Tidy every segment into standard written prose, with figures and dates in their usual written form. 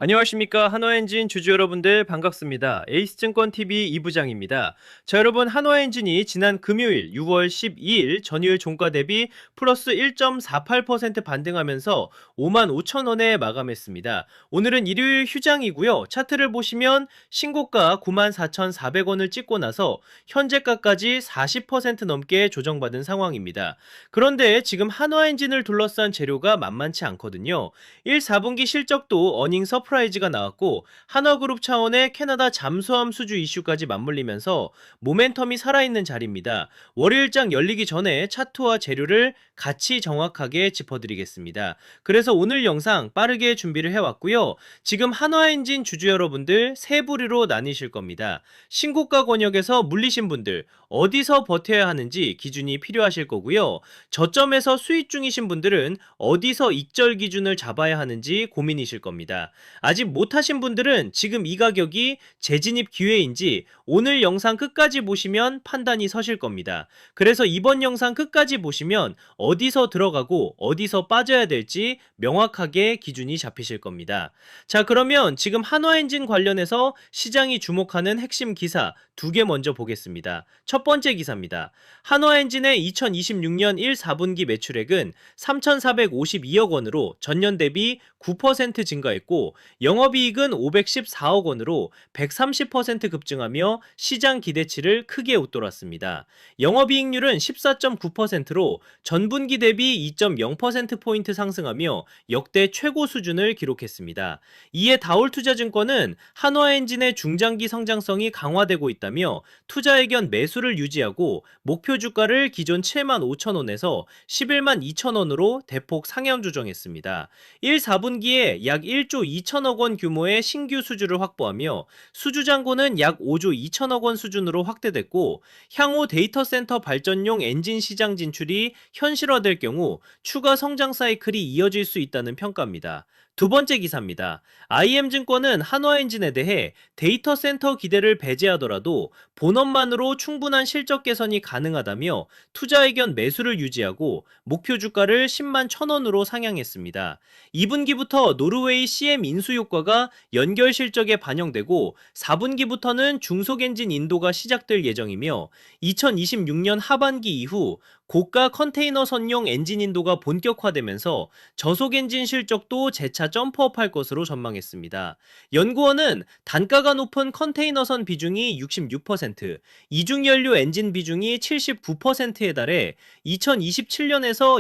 안녕하십니까. 한화엔진 주주 여러분들 반갑습니다. 에이스증권TV 이부장입니다. 자, 여러분, 한화엔진이 지난 금요일 6월 12일 전일 종가 대비 플러스 1.48% 반등하면서 5만 5천 원에 마감했습니다. 오늘은 일요일 휴장이고요. 차트를 보시면 신고가 9만 4,400원을 찍고 나서 현재가까지 40% 넘게 조정받은 상황입니다. 그런데 지금 한화엔진을 둘러싼 재료가 만만치 않거든요. 1, 4분기 실적도 어닝 서프라이즈가 나왔고 한화그룹 차원의 캐나다 잠수함 수주 이슈까지 맞물리면서 모멘텀이 살아있는 자리입니다. 월요일장 열리기 전에 차트와 재료를 같이 정확하게 짚어드리겠습니다. 그래서 오늘 영상 빠르게 준비를 해왔고요. 지금 한화엔진 주주 여러분들 세 부류로 나뉘실 겁니다. 신고가 권역에서 물리신 분들 어디서 버텨야 하는지 기준이 필요하실 거고요. 저점에서 수익 중이신 분들은 어디서 익절 기준을 잡아야 하는지 고민이실 겁니다. 아직 못하신 분들은 지금 이 가격이 재진입 기회인지 오늘 영상 끝까지 보시면 판단이 서실 겁니다. 그래서 이번 영상 끝까지 보시면 어디서 들어가고 어디서 빠져야 될지 명확하게 기준이 잡히실 겁니다. 자, 그러면 지금 한화엔진 관련해서 시장이 주목하는 핵심 기사 두 개 먼저 보겠습니다. 첫 번째 기사입니다. 한화엔진의 2026년 1, 4분기 매출액은 3,452억 원으로 전년 대비 9% 증가했고 영업이익은 514억 원으로 130% 급증하며 시장 기대치를 크게 웃돌았습니다. 영업이익률은 14.9%로 전분기 대비 2.0%포인트 상승하며 역대 최고 수준을 기록했습니다. 이에 다올투자증권은 한화엔진의 중장기 성장성이 강화되고 있다며 투자의견 매수를 유지하고 목표 주가를 기존 7만 5천 원에서 11만 2천 원으로 대폭 상향 조정했습니다. 1, 4분기에 약 1조 2천억 원 규모의 신규 수주를 확보하며 수주 잔고는 약 5조 2천억 원 수준으로 확대됐고 향후 데이터 센터 발전용 엔진 시장 진출이 현실화될 경우 추가 성장 사이클이 이어질 수 있다는 평가입니다. 두 번째 기사입니다. IM증권은 한화엔진에 대해 데이터 센터 기대를 배제하더라도 본업만으로 충분한 실적 개선이 가능하다며 투자 의견 매수를 유지하고 목표 주가를 10만 1,000원으로 상향했습니다. 2분기부터 노르웨이 CM 인수 효과가 연결 실적에 반영되고 4분기부터는 중소엔진 인도가 시작될 예정이며 2026년 하반기 이후 고가 컨테이너 선용 엔진 인도가 본격화되면서 저속엔진 실적도 재차 점프업할 것으로 전망했습니다. 연구원은 단가가 높은 컨테이너선 비중이 66%, 이중연료 엔진 비중이 79%에 달해 2027년에서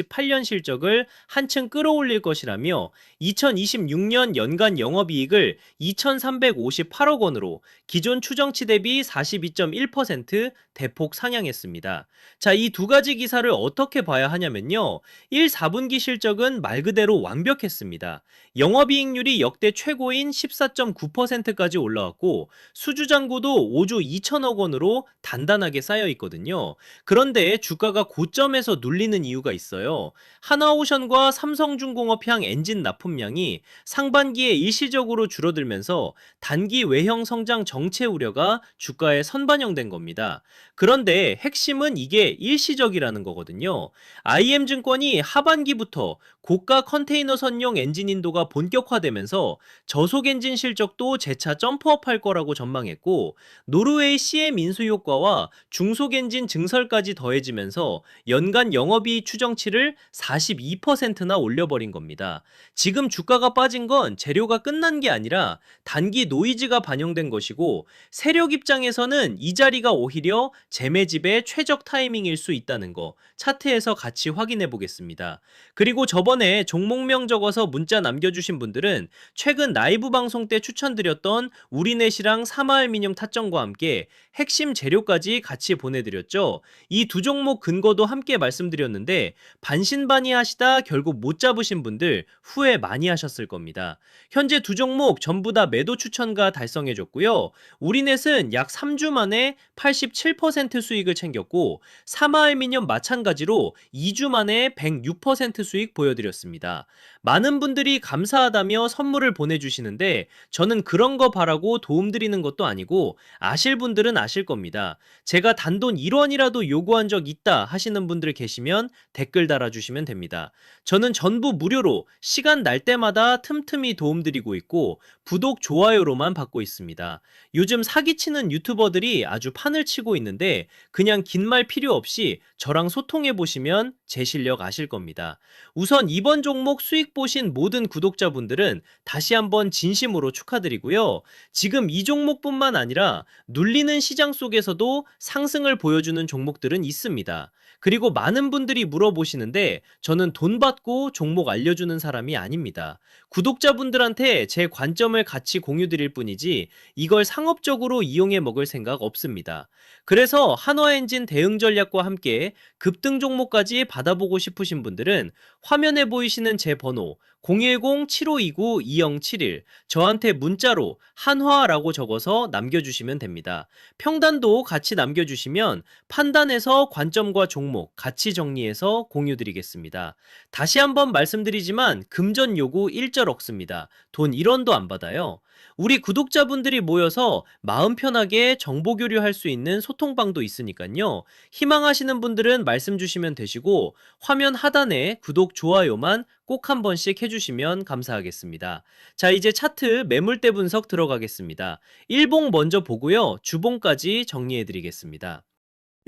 2028년 실적을 한층 끌어올릴 것이라며 2026년 연간 영업이익을 2,358억 원으로 기존 추정치 대비 42.1% 대폭 상향했습니다. 자, 이 두 가지 기사를 어떻게 봐야 하냐면요. 1, 4분기 실적은 말 그대로 완벽했습니다. 영업이익률이 역대 최고인 14.9%까지 올라왔고 수주잔고도 5조 2천억 원으로 단단하게 쌓여 있거든요. 그런데 주가가 고점에서 눌리는 이유가 있어요. 하나오션과 삼성중공업향 엔진 납품량이 상반기에 일시적으로 줄어들면서 단기 외형 성장 정체 우려가 주가에 선반영된 겁니다. 그런데 핵심은 이게 일시적이라는 거거든요. IM증권이 하반기부터 고가 컨테이너 선용 엔진 인도가 본격화되면서 저속 엔진 실적도 재차 점프업할 거라고 전망했고 노르웨이 CM 인수 효과와 중속 엔진 증설까지 더해지면서 연간 영업이익 추정치를 42%나 올려버린 겁니다. 지금 주가가 빠진 건 재료가 끝난 게 아니라 단기 노이즈가 반영된 것이고 세력 입장에서는 이 자리가 오히려 재매집의 최적 타이밍일 수 있다는 거 차트에서 같이 확인해 보겠습니다. 그리고 저번에 종목명 적어서 문자 남겨주신 분들은 최근 라이브 방송 때 추천드렸던 우리넷이랑 사마알미늄 타점과 함께 핵심 재료까지 같이 보내드렸죠. 이 두 종목 근거도 함께 말씀드렸는데 반신반의하시다 결국 못 잡으신 분들 후회 많이 하셨을 겁니다. 현재 두 종목 전부 다 매도 추천가 달성해줬고요. 우리넷은 약 3주 만에 87% 수익을 챙겼고 사마알미늄 마찬가지로 2주 만에 106% 수익 보여드렸습니다. 알려드렸습니다. 많은 분들이 감사하다며 선물을 보내주시는데 저는 그런 거 바라고 도움드리는 것도 아니고 아실 분들은 아실 겁니다. 제가 단돈 1원이라도 요구한 적 있다 하시는 분들 계시면 댓글 달아주시면 됩니다. 저는 전부 무료로 시간 날 때마다 틈틈이 도움드리고 있고 구독, 좋아요로만 받고 있습니다. 요즘 사기치는 유튜버들이 아주 판을 치고 있는데 그냥 긴 말 필요 없이 저랑 소통해 보시면 제 실력 아실 겁니다. 우선 이번 종목 수익 보신 모든 구독자분들은 다시 한번 진심으로 축하드리고요. 지금 이 종목뿐만 아니라 눌리는 시장 속에서도 상승을 보여주는 종목들은 있습니다. 그리고 많은 분들이 물어보시는데 저는 돈 받고 종목 알려주는 사람이 아닙니다. 구독자분들한테 제 관점을 같이 공유드릴 뿐이지 이걸 상업적으로 이용해 먹을 생각 없습니다. 그래서 한화엔진 대응 전략과 함께 급등 종목까지 받아보고 싶으신 분들은 화면에 보이시는 제 번호 010-7529-2071 저한테 문자로 한화라고 적어서 남겨주시면 됩니다. 평단도 같이 남겨주시면 판단해서 관점과 종목 같이 정리해서 공유드리겠습니다. 다시 한번 말씀드리지만 금전 요구 일절 없습니다. 돈 1원도 안 받아요. 우리 구독자분들이 모여서 마음 편하게 정보 교류할 수 있는 소통방도 있으니까요. 희망하시는 분들은 말씀 주시면 되시고 화면 하단에 구독, 좋아요만 꼭 한 번씩 해주시면 감사하겠습니다. 자, 이제 차트 매물대 분석 들어가겠습니다. 일봉 먼저 보고요. 주봉까지 정리해드리겠습니다.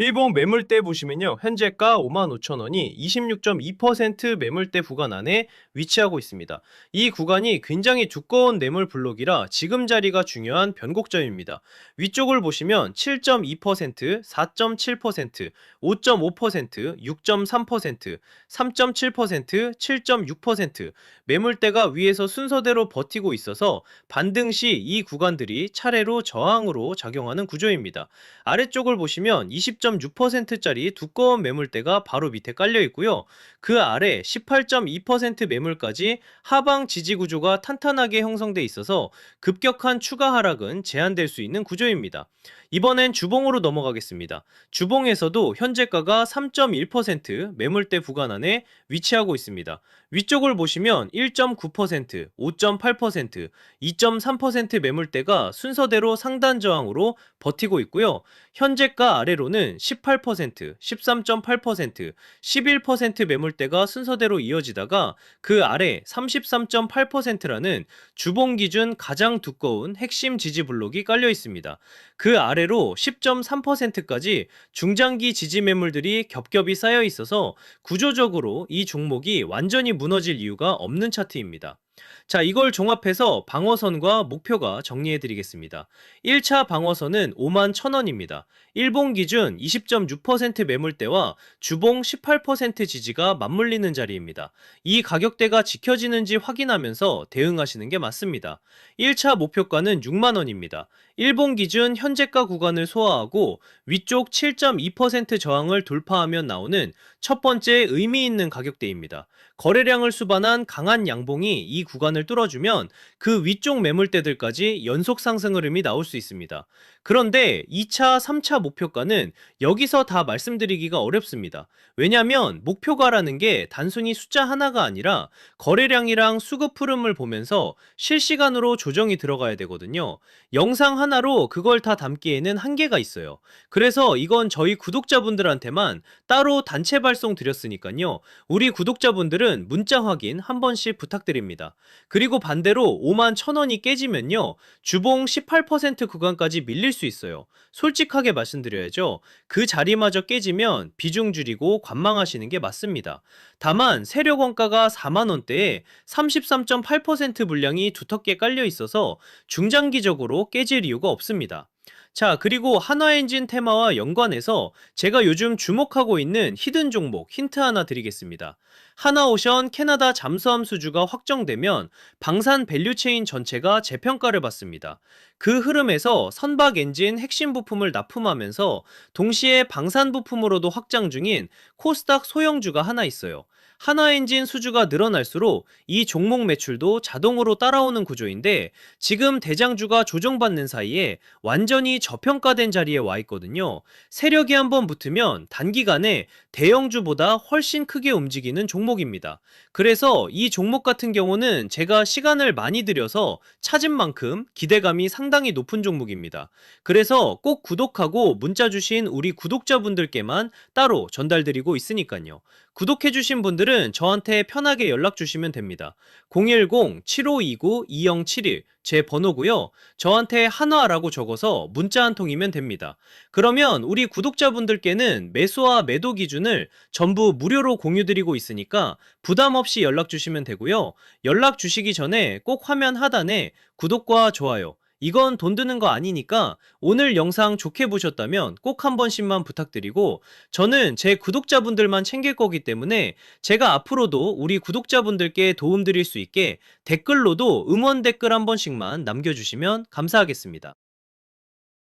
일봉 매물대 보시면요. 현재가 55,000원이 26.2% 매물대 구간 안에 위치하고 있습니다. 이 구간이 굉장히 두꺼운 매물 블록이라 지금 자리가 중요한 변곡점입니다. 위쪽을 보시면 7.2%, 4.7%, 5.5%, 6.3%, 3.7%, 7.6% 매물대가 위에서 순서대로 버티고 있어서 반등 시 이 구간들이 차례로 저항으로 작용하는 구조입니다. 아래쪽을 보시면 20.6%짜리 두꺼운 매물대가 바로 밑에 깔려 있고요. 그 아래 18.2% 매물까지 하방 지지 구조가 탄탄하게 형성돼 있어서 급격한 추가 하락은 제한될 수 있는 구조입니다. 이번엔 주봉으로 넘어가겠습니다. 주봉에서도 현재가가 3.1% 매물대 구간 안에 위치하고 있습니다. 위쪽을 보시면 1.9%, 5.8%, 2.3% 매물대가 순서대로 상단 저항으로 버티고 있고요. 현재가 아래로는 18%, 13.8%, 11% 매물대가 순서대로 이어지다가 그 아래 33.8%라는 주봉 기준 가장 두꺼운 핵심 지지 블록이 깔려 있습니다. 그 아래로 10.3%까지 중장기 지지 매물들이 겹겹이 쌓여 있어서 구조적으로 이 종목이 완전히 무너질 이유가 없는 차트입니다. 자, 이걸 종합해서 방어선과 목표가 정리해드리겠습니다. 1차 방어선은 51,000원입니다. 일봉 기준 20.6% 매물대와 주봉 18% 지지가 맞물리는 자리입니다. 이 가격대가 지켜지는지 확인하면서 대응하시는 게 맞습니다. 1차 목표가는 6만원입니다. 일봉 기준 현재가 구간을 소화하고 위쪽 7.2% 저항을 돌파하면 나오는 첫 번째 의미 있는 가격대입니다. 거래량을 수반한 강한 양봉이 이 구간을 뚫어주면 그 위쪽 매물대들까지 연속 상승 흐름이 나올 수 있습니다. 그런데 2차, 3차 목표가는 여기서 다 말씀드리기가 어렵습니다. 왜냐하면 목표가라는 게 단순히 숫자 하나가 아니라 거래량이랑 수급 흐름을 보면서 실시간으로 조정이 들어가야 되거든요. 영상 하나로 그걸 다 담기에는 한계가 있어요. 그래서 이건 저희 구독자분들한테만 따로 단체 발송 드렸으니까요. 우리 구독자분들은 문자 확인 한 번씩 부탁드립니다. 그리고 반대로 51,000원이 깨지면요. 주봉 18% 구간까지 밀릴 수 있어요. 솔직하게 말씀드려야죠. 그 자리마저 깨지면 비중 줄이고 관망하시는 게 맞습니다. 다만 세력 원가가 4만원대에 33.8% 물량이 두텁게 깔려 있어서 중장기적으로 깨질 이유가 없습니다. 자, 그리고 한화엔진 테마와 연관해서 제가 요즘 주목하고 있는 히든 종목 힌트 하나 드리겠습니다. 하나오션 캐나다 잠수함 수주가 확정되면 방산 밸류체인 전체가 재평가를 받습니다. 그 흐름에서 선박 엔진 핵심 부품을 납품하면서 동시에 방산 부품으로도 확장 중인 코스닥 소형주가 하나 있어요. 한화엔진 수주가 늘어날수록 이 종목 매출도 자동으로 따라오는 구조인데 지금 대장주가 조정받는 사이에 완전히 저평가된 자리에 와 있거든요. 세력이 한번 붙으면 단기간에 대형주보다 훨씬 크게 움직이는 종목입니다. 그래서 이 종목 같은 경우는 제가 시간을 많이 들여서 찾은 만큼 기대감이 상당히 높은 종목입니다. 그래서 꼭 구독하고 문자 주신 우리 구독자분들께만 따로 전달드리고 있으니까요. 구독해주신 분들은 저한테 편하게 연락 주시면 됩니다. 010-7529-2071 제 번호고요. 저한테 한화라고 적어서 문자 한 통이면 됩니다. 그러면 우리 구독자분들께는 매수와 매도 기준을 전부 무료로 공유드리고 있으니까 부담 없이 연락 주시면 되고요. 연락 주시기 전에 꼭 화면 하단에 구독과 좋아요, 이건 돈 드는 거 아니니까 오늘 영상 좋게 보셨다면 꼭 한 번씩만 부탁드리고, 저는 제 구독자분들만 챙길 거기 때문에 제가 앞으로도 우리 구독자분들께 도움드릴 수 있게 댓글로도 응원 댓글 한 번씩만 남겨주시면 감사하겠습니다.